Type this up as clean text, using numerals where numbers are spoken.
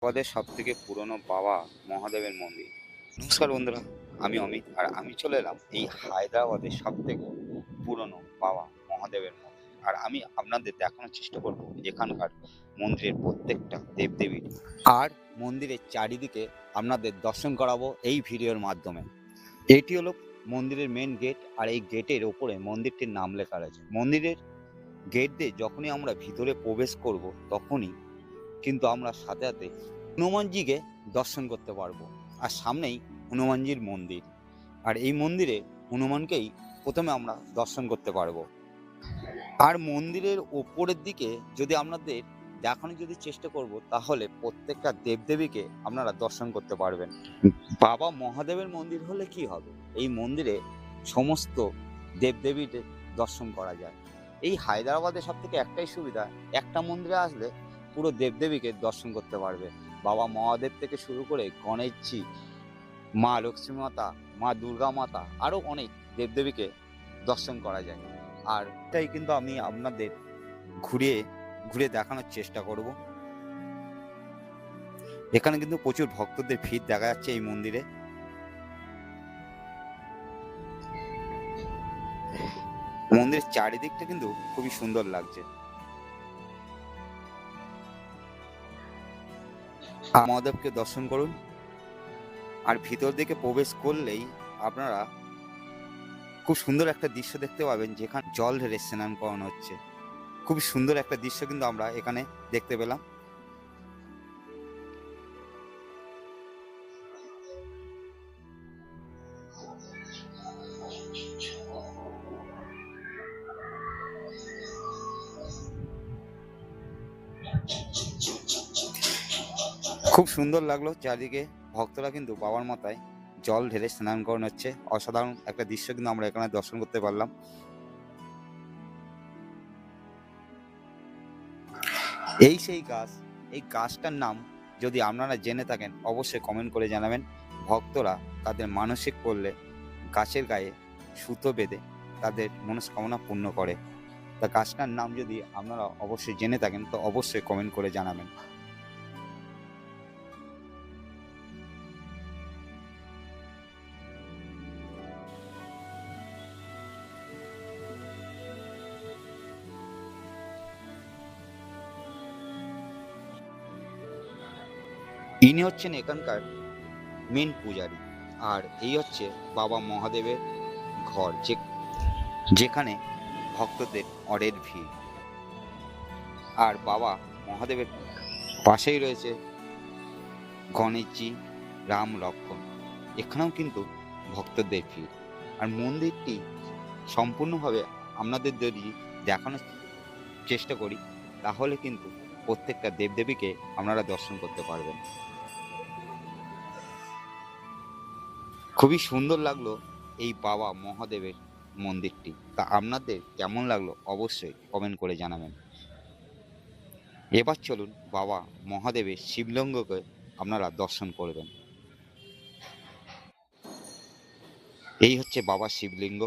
আমাদের সবথেকে পুরনো বাবা মহাদেবের মন্দির। নমস্কার বন্ধুরা, আমি অমিত আর আমি চলে এলাম এই হায়দ্রাবাদের সবথেকে পুরনো বাবা মহাদেবের মন্দির। আর আমি আপনাদের দেখানোর চেষ্টা করব এখানকার মন্দিরের প্রত্যেকটা দেবদেবীর আর মন্দিরের চারিদিকে আপনাদের দর্শন করাবো এই ভিডিওর মাধ্যমে। এটি হলো মন্দিরের মেন গেট আর এই গেটের ওপরে মন্দিরটির নাম লেখা রয়েছে। মন্দিরের গেট দিয়ে যখনই আমরা ভিতরে প্রবেশ করব তখনই কিন্তু আমরা সাথে সাথে হনুমানজিকে দর্শন করতে পারবো। আর সামনেই হনুমানজির মন্দির, আর এই মন্দিরে হনুমানকেই প্রথমে আমরা দর্শন করতে পারবো। আর মন্দিরের ওপরের দিকে যদি আপনাদের দেখানোর চেষ্টা করব তাহলে প্রত্যেকটা দেবদেবীকে আপনারা দর্শন করতে পারবেন। বাবা মহাদেবের মন্দির হলে কি হবে, এই মন্দিরে সমস্ত দেবদেবীর দর্শন করা যায়। এই হায়দ্রাবাদে সব থেকে একটাই সুবিধা, একটা মন্দিরে আসলে পুরো দেবদেবীকে দর্শন করতে পারবে। বাবা মহাদেব থেকে শুরু করে গণেশজি, মা লক্ষ্মী মাতা, মা দুর্গা মাতা, আরও অনেক দেবদেবীকে দর্শন করা যায়। আর এটাই কিন্তু আমি আপনাদের ঘুরে ঘুরে দেখানোর চেষ্টা করব। এখানে কিন্তু প্রচুর ভক্তদের ভিড় দেখা যাচ্ছে এই মন্দিরে। মন্দিরের চারিদিকটা কিন্তু খুবই সুন্দর লাগছে। মহাদেবকে দর্শন করুন, আর ভিতর দিকে প্রবেশ করলেই আপনারা খুব সুন্দর একটা দৃশ্য দেখতে পাবেন, যেখানে জল ঢেলে স্নান করানো হচ্ছে। খুবই সুন্দর একটা দৃশ্য কিন্তু আমরা এখানে দেখতে পেলাম। খুব সুন্দর লাগলো চারিদিকে। ভক্তরা কিন্তু বাবার মাথায় জল ঢেলে স্নান করানো হচ্ছে। অসাধারণ একটা দৃশ্য কিন্তু আমরা এখানে দর্শন করতে পারলাম। এই সেই গাছ, এই গাছটার নাম যদি আপনারা জেনে থাকেন অবশ্যই কমেন্ট করে জানাবেন। ভক্তরা তাদের মানসিক করলে গাছের গায়ে সুতো বেঁধে তাদের মনস্কামনা পূর্ণ করে। তা গাছটার নাম যদি আপনারা অবশ্যই জেনে থাকেন তো অবশ্যই কমেন্ট করে জানাবেন। ইনি হচ্ছেন এখানকার মেন পূজারী, আর এই হচ্ছে বাবা মহাদেবের ঘর, যেখানে ভক্তদের অরের ভিড়। আর বাবা মহাদেবের পাশেই রয়েছে গণেশজি, রাম, লক্ষ্মণ। এখানেও কিন্তু ভক্তদের ভিড়। আর মন্দিরটি সম্পূর্ণভাবে আপনাদের যদি দেখানোর চেষ্টা করি তাহলে কিন্তু প্রত্যেকটা দেবদেবীকে আপনারা দর্শন করতে পারবেন। খুবই সুন্দর লাগলো এই বাবা মহাদেবের মন্দিরটি। তা আপনাদের কেমন লাগলো অবশ্যই কমেন্ট করে জানাবেন। এবার চলুন বাবা মহাদেবের শিবলিঙ্গকে আপনারা দর্শন করবেন। এই হচ্ছে বাবার শিবলিঙ্গ।